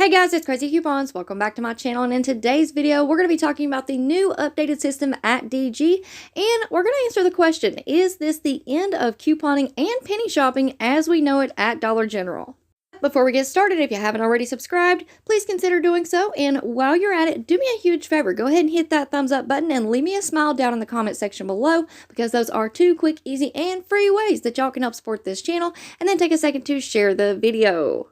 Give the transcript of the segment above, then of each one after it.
Hey guys, it's Craz-E Coupons. Welcome back to my channel, and in today's video, we're going to be talking about the new updated system at DG, and we're going to answer the question, is this the end of couponing and penny shopping as we know it at Dollar General? Before we get started, if you haven't already subscribed, please consider doing so, and while you're at it, do me a huge favor. Go ahead and hit that thumbs up button and leave me a smile down in the comment section below, because those are two quick, easy, and free ways that y'all can help support this channel, and then take a second to share the video.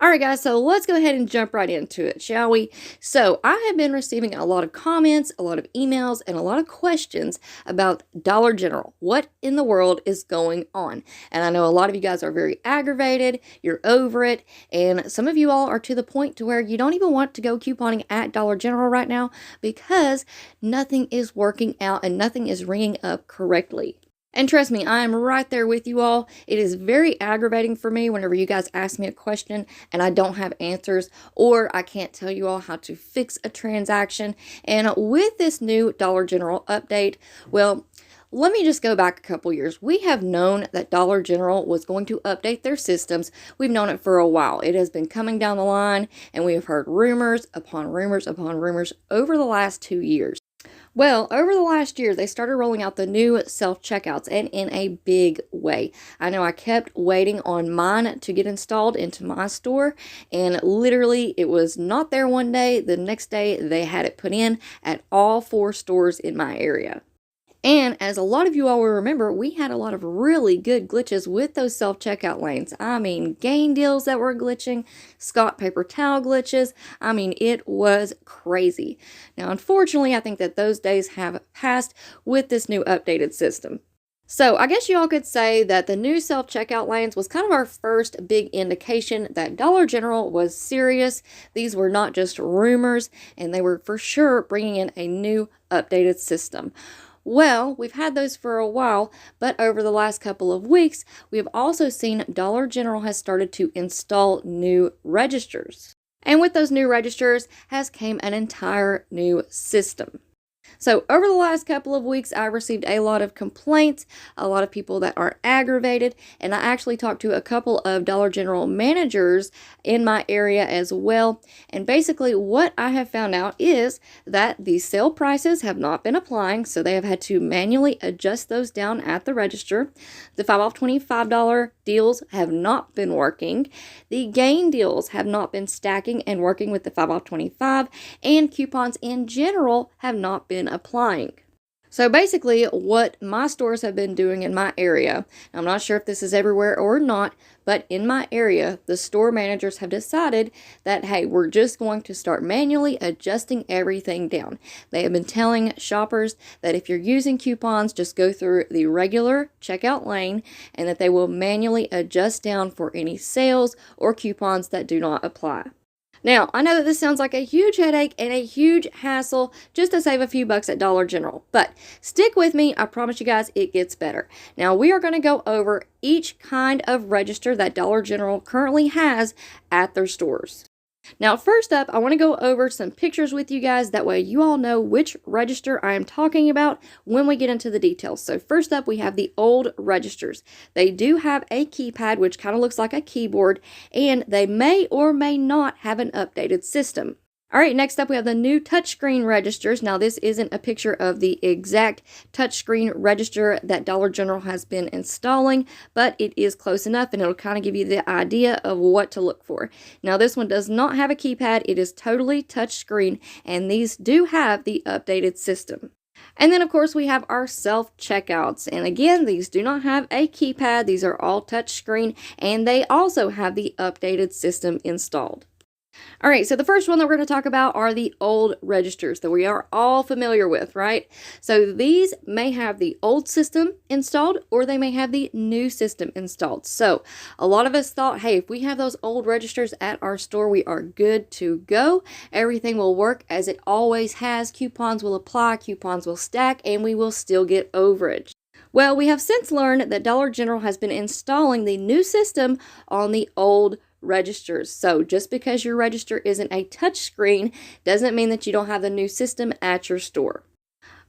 Alright guys, so let's go ahead and jump right into it, shall we? So, I have been receiving a lot of comments, a lot of emails, and a lot of questions about Dollar General. What in the world is going on? And I know a lot of you guys are very aggravated, you're over it, and some of you all are to the point to where you don't even want to go couponing at Dollar General right now because nothing is working out and nothing is ringing up correctly. And trust me, I am right there with you all. It is very aggravating for me whenever you guys ask me a question and I don't have answers, or I can't tell you all how to fix a transaction. And with this new Dollar General update, well, let me just go back a couple years. We have known that Dollar General was going to update their systems. We've known it for a while. It has been coming down the line, and we have heard rumors upon rumors upon rumors over the last 2 years. Well, over the last year, they started rolling out the new self-checkouts, and in a big way. I know I kept waiting on mine to get installed into my store, and literally it was not there one day. The next day, they had it put in at all 4 stores in my area. And as a lot of you all will remember, we had a lot of really good glitches with those self-checkout lanes. I mean, gain deals that were glitching, Scott paper towel glitches. I mean, it was crazy. Now, unfortunately, I think that those days have passed with this new updated system. So I guess you all could say that the new self-checkout lanes was kind of our first big indication that Dollar General was serious. These were not just rumors, and they were for sure bringing in a new updated system. Well, we've had those for a while, but over the last couple of weeks, we have also seen Dollar General has started to install new registers. And with those new registers has came an entire new system. So over the last couple of weeks, I received a lot of complaints, a lot of people that are aggravated, and I actually talked to a couple of Dollar General managers in my area as well. And basically what I have found out is that the sale prices have not been applying, so they have had to manually adjust those down at the register. The 5 off $25 deals have not been working. The gain deals have not been stacking and working with the 5 off 25, and coupons in general have not been applying. So basically what my stores have been doing in my area, I'm not sure if this is everywhere or not, but in my area, the store managers have decided that, hey, we're just going to start manually adjusting everything down. They have been telling shoppers that if you're using coupons, just go through the regular checkout lane and that they will manually adjust down for any sales or coupons that do not apply. Now, I know that this sounds like a huge headache and a huge hassle just to save a few bucks at Dollar General, but stick with me. I promise you guys it gets better. Now, we are going to go over each kind of register that Dollar General currently has at their stores. Now, first up, I want to go over some pictures with you guys. That way you all know which register I am talking about when we get into the details. So first up, we have the old registers. They do have a keypad, which kind of looks like a keyboard, and they may or may not have an updated system. All right, next up we have the new touchscreen registers. Now this isn't a picture of the exact touchscreen register that Dollar General has been installing, but it is close enough and it'll kind of give you the idea of what to look for. Now this one does not have a keypad, it is totally touchscreen, and these do have the updated system. And then of course we have our self-checkouts, and again these do not have a keypad, these are all touchscreen, and they also have the updated system installed. Alright, so the first one that we're going to talk about are the old registers that we are all familiar with, right? So these may have the old system installed or they may have the new system installed. So a lot of us thought, hey, if we have those old registers at our store, we are good to go. Everything will work as it always has. Coupons will apply, coupons will stack, and we will still get overage. Well, we have since learned that Dollar General has been installing the new system on the old registers. So just because your register isn't a touch screen doesn't mean that you don't have the new system at your store.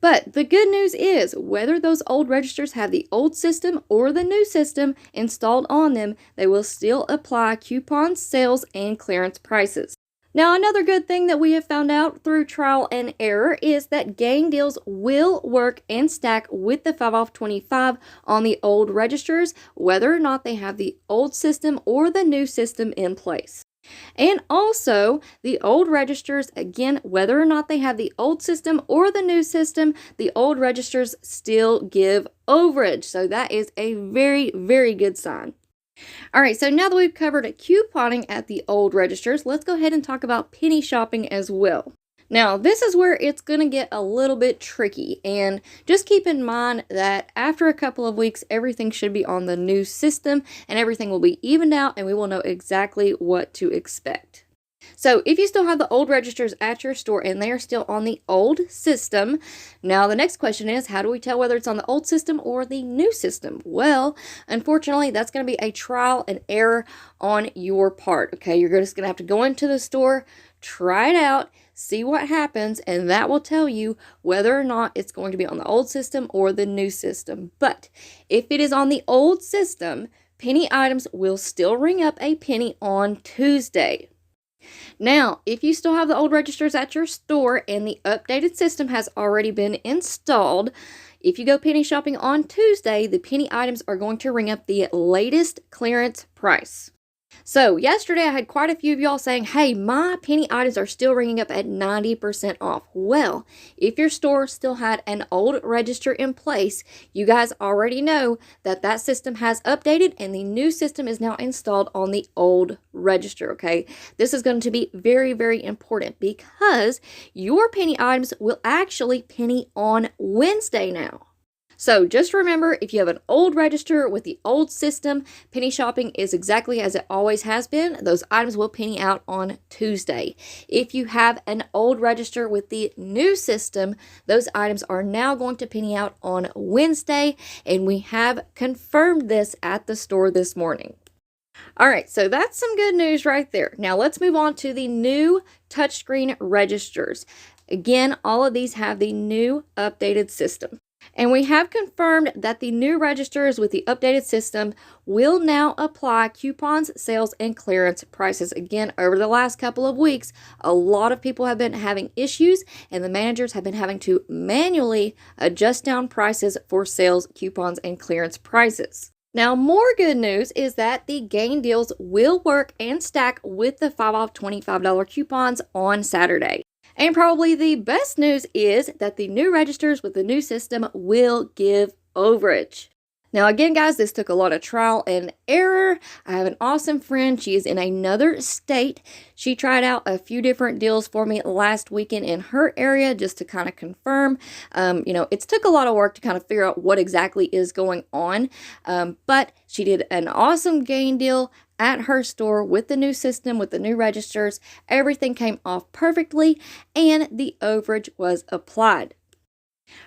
But the good news is, whether those old registers have the old system or the new system installed on them, they will still apply coupons, sales, and clearance prices. Now, another good thing that we have found out through trial and error is that gain deals will work and stack with the 5 off 25 on the old registers, whether or not they have the old system or the new system in place. And also, the old registers, again, whether or not they have the old system or the new system, the old registers still give overage. So that is a very, very good sign. All right, so now that we've covered couponing at the old registers, let's go ahead and talk about penny shopping as well. Now, this is where it's going to get a little bit tricky, and just keep in mind that after a couple of weeks, everything should be on the new system, and everything will be evened out, and we will know exactly what to expect. So if you still have the old registers at your store and they are still on the old system, now the next question is, how do we tell whether it's on the old system or the new system? Well, unfortunately, that's going to be a trial and error on your part, okay? You're just going to have to go into the store, try it out, see what happens, and that will tell you whether or not it's going to be on the old system or the new system. But if it is on the old system, penny items will still ring up a penny on Tuesday. Now, if you still have the old registers at your store and the updated system has already been installed, if you go penny shopping on Tuesday, the penny items are going to ring up the latest clearance price. So yesterday I had quite a few of y'all saying, hey, my penny items are still ringing up at 90% off. Well, if your store still had an old register in place, you guys already know that that system has updated and the new system is now installed on the old register, okay? This is going to be very, very important because your penny items will actually penny on Wednesday now. So just remember, if you have an old register with the old system, penny shopping is exactly as it always has been. Those items will penny out on Tuesday. If you have an old register with the new system, those items are now going to penny out on Wednesday, and we have confirmed this at the store this morning. All right, so that's some good news right there. Now let's move on to the new touchscreen registers. Again, all of these have the new updated system. And we have confirmed that the new registers with the updated system will now apply coupons, sales, and clearance prices. Again, over the last couple of weeks, a lot of people have been having issues, and the managers have been having to manually adjust down prices for sales, coupons, and clearance prices. Now, more good news is that the gain deals will work and stack with the 5 off $25 coupons on Saturday. And probably the best news is that the new registers with the new system will give overage. Now again, guys, this took a lot of trial and error. I have an awesome friend. She is in another state. She tried out a few different deals for me last weekend in her area just to kind of confirm. It's took a lot of work to kind of figure out what exactly is going on. But she did an awesome gain deal at her store with the new system, with the new registers. Everything came off perfectly and the overage was applied.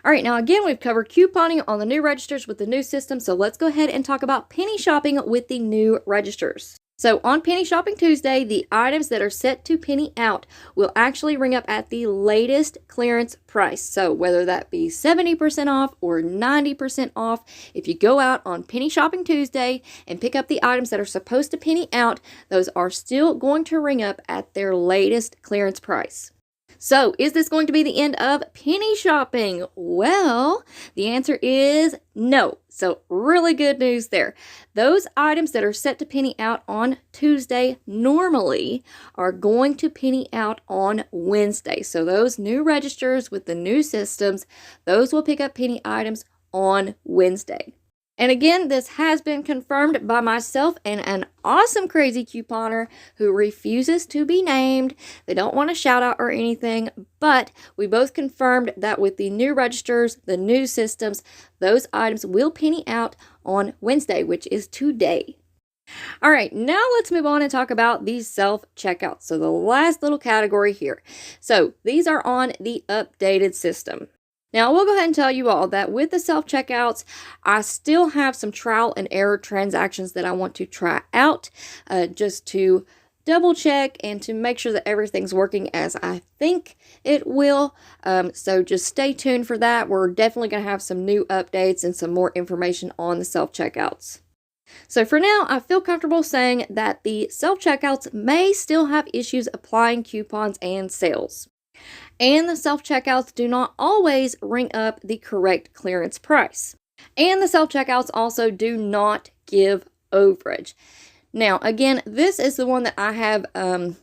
All right, now again, we've covered couponing on the new registers with the new system, so let's go ahead and talk about penny shopping with the new registers. So on Penny Shopping Tuesday, the items that are set to penny out will actually ring up at the latest clearance price. So whether that be 70% off or 90% off, if you go out on Penny Shopping Tuesday and pick up the items that are supposed to penny out, those are still going to ring up at their latest clearance price. So, is this going to be the end of penny shopping? Well, the answer is no. So, really good news there. Those items that are set to penny out on Tuesday normally are going to penny out on Wednesday. So, those new registers with the new systems, those will pick up penny items on Wednesday. And again, this has been confirmed by myself and an awesome crazy couponer who refuses to be named. They don't want a shout out or anything, but we both confirmed that with the new registers, the new systems, those items will penny out on Wednesday, which is today. All right, now let's move on and talk about these self-checkouts. So the last little category here. So these are on the updated system. Now, I will go ahead and tell you all that with the self-checkouts, I still have some trial and error transactions that I want to try out just to double check and to make sure that everything's working as I think it will. So just stay tuned for that. We're definitely going to have some new updates and some more information on the self-checkouts. So for now, I feel comfortable saying that the self-checkouts may still have issues applying coupons and sales. And the self-checkouts do not always ring up the correct clearance price. And the self-checkouts also do not give overage. Now, again, this is the one that I have, done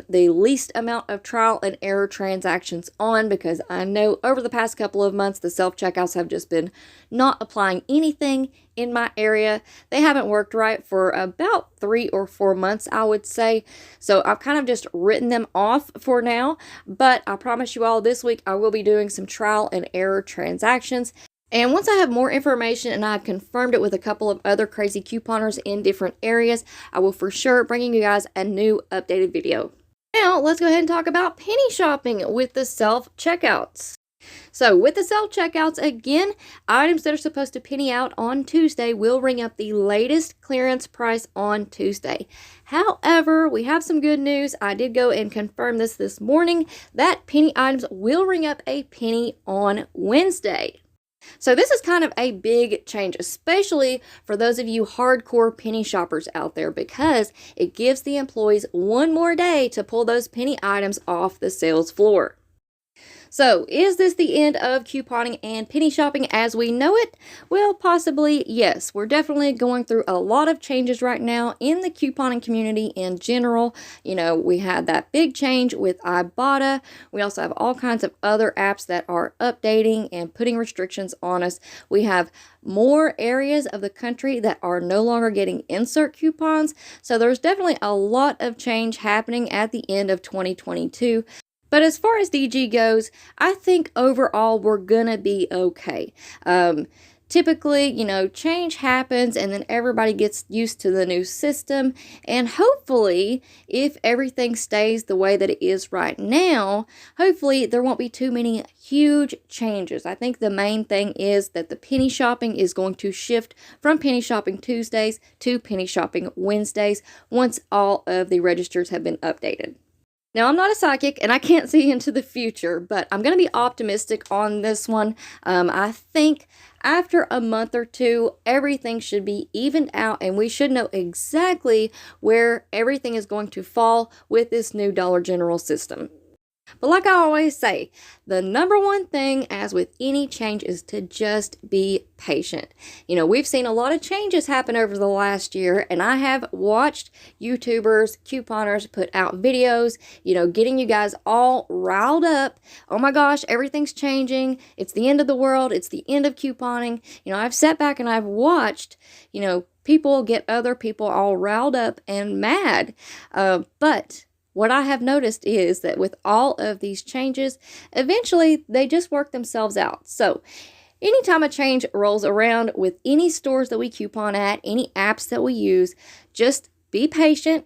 the least amount of trial and error transactions on, because I know over the past couple of months, the self-checkouts have just been not applying anything in my area. They haven't worked right for about 3 or 4 months, I would say. So I've kind of just written them off for now, but I promise you all this week I will be doing some trial and error transactions. And once I have more information and I've confirmed it with a couple of other crazy couponers in different areas, I will for sure bring you guys a new updated video. Now, let's go ahead and talk about penny shopping with the self-checkouts. So with the self-checkouts, again, items that are supposed to penny out on Tuesday will ring up the latest clearance price on Tuesday. However, we have some good news. I did go and confirm this morning that penny items will ring up a penny on Wednesday. So this is kind of a big change, especially for those of you hardcore penny shoppers out there, because it gives the employees one more day to pull those penny items off the sales floor. So, is this the end of couponing and penny shopping as we know it? Well, possibly, yes. We're definitely going through a lot of changes right now in the couponing community in general. You know, we had that big change with Ibotta. We also have all kinds of other apps that are updating and putting restrictions on us. We have more areas of the country that are no longer getting insert coupons. So, there's definitely a lot of change happening at the end of 2022. But as far as DG goes, I think overall we're gonna be okay. Typically, change happens and then everybody gets used to the new system. And hopefully, if everything stays the way that it is right now, hopefully there won't be too many huge changes. I think the main thing is that the penny shopping is going to shift from penny shopping Tuesdays to penny shopping Wednesdays once all of the registers have been updated. Now, I'm not a psychic and I can't see into the future, but I'm going to be optimistic on this one. I think after a month or two, everything should be evened out and we should know exactly where everything is going to fall with this new Dollar General system. But like I always say, the number one thing, as with any change, is to just be patient. We've seen a lot of changes happen over the last year, and I have watched YouTubers, couponers put out videos, getting you guys all riled up. Oh my gosh, everything's changing. It's the end of the world. It's the end of couponing. I've sat back and I've watched, people get other people all riled up and mad. But what I have noticed is that with all of these changes, eventually they just work themselves out. So anytime a change rolls around with any stores that we coupon at, any apps that we use, just be patient,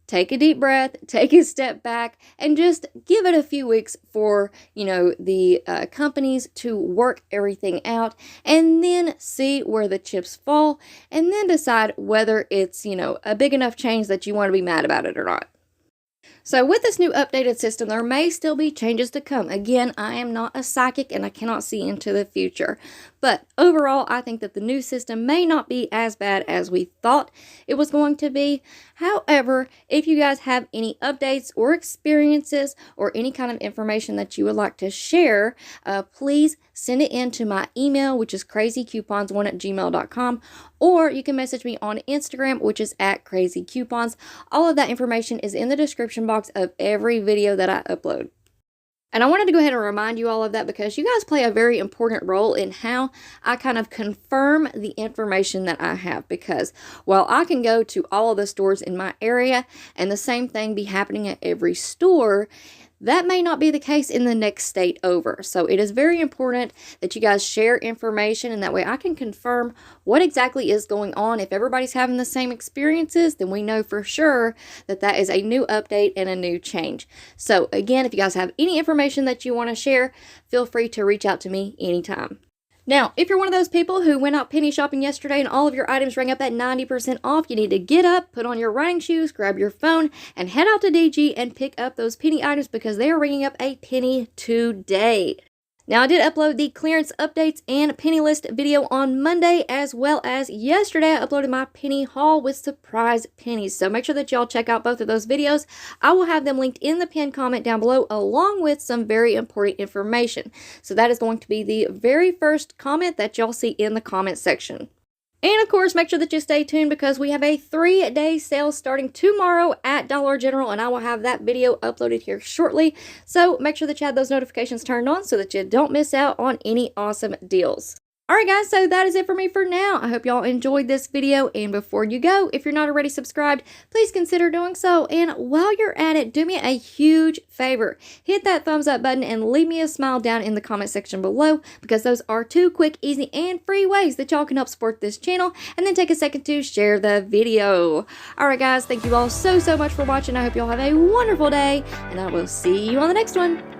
take a deep breath, take a step back, and just give it a few weeks for, the companies to work everything out, and then see where the chips fall, and then decide whether it's, a big enough change that you want to be mad about it or not. So with this new updated system, there may still be changes to come. Again, I am not a psychic and I cannot see into the future. But overall, I think that the new system may not be as bad as we thought it was going to be. However, if you guys have any updates or experiences or any kind of information that you would like to share, please send it in to my email, which is crazycoupons1@gmail.com, or you can message me on Instagram, which is @crazycoupons. All of that information is in the description box of every video that I upload. And I wanted to go ahead and remind you all of that because you guys play a very important role in how I kind of confirm the information that I have. Because while I can go to all of the stores in my area and the same thing be happening at every store, that may not be the case in the next state over. So it is very important that you guys share information, and that way I can confirm what exactly is going on. If everybody's having the same experiences, then we know for sure that that is a new update and a new change. So again, if you guys have any information that you want to share, feel free to reach out to me anytime. Now, if you're one of those people who went out penny shopping yesterday and all of your items rang up at 90% off, you need to get up, put on your running shoes, grab your phone, and head out to DG and pick up those penny items because they are ringing up a penny today. Now, I did upload the clearance updates and penny list video on Monday, as well as yesterday I uploaded my penny haul with surprise pennies. So make sure that y'all check out both of those videos. I will have them linked in the pinned comment down below, along with some very important information. So that is going to be the very first comment that y'all see in the comment section. And of course, make sure that you stay tuned because we have a 3-day sale starting tomorrow at Dollar General, and I will have that video uploaded here shortly. So make sure that you have those notifications turned on so that you don't miss out on any awesome deals. Alright guys, so that is it for me for now. I hope y'all enjoyed this video, and before you go, if you're not already subscribed, please consider doing so. And while you're at it, do me a huge favor. Hit that thumbs up button and leave me a smile down in the comment section below, because those are 2 quick, easy, and free ways that y'all can help support this channel, and then take a second to share the video. Alright guys, thank you all so much for watching. I hope y'all have a wonderful day, and I will see you on the next one.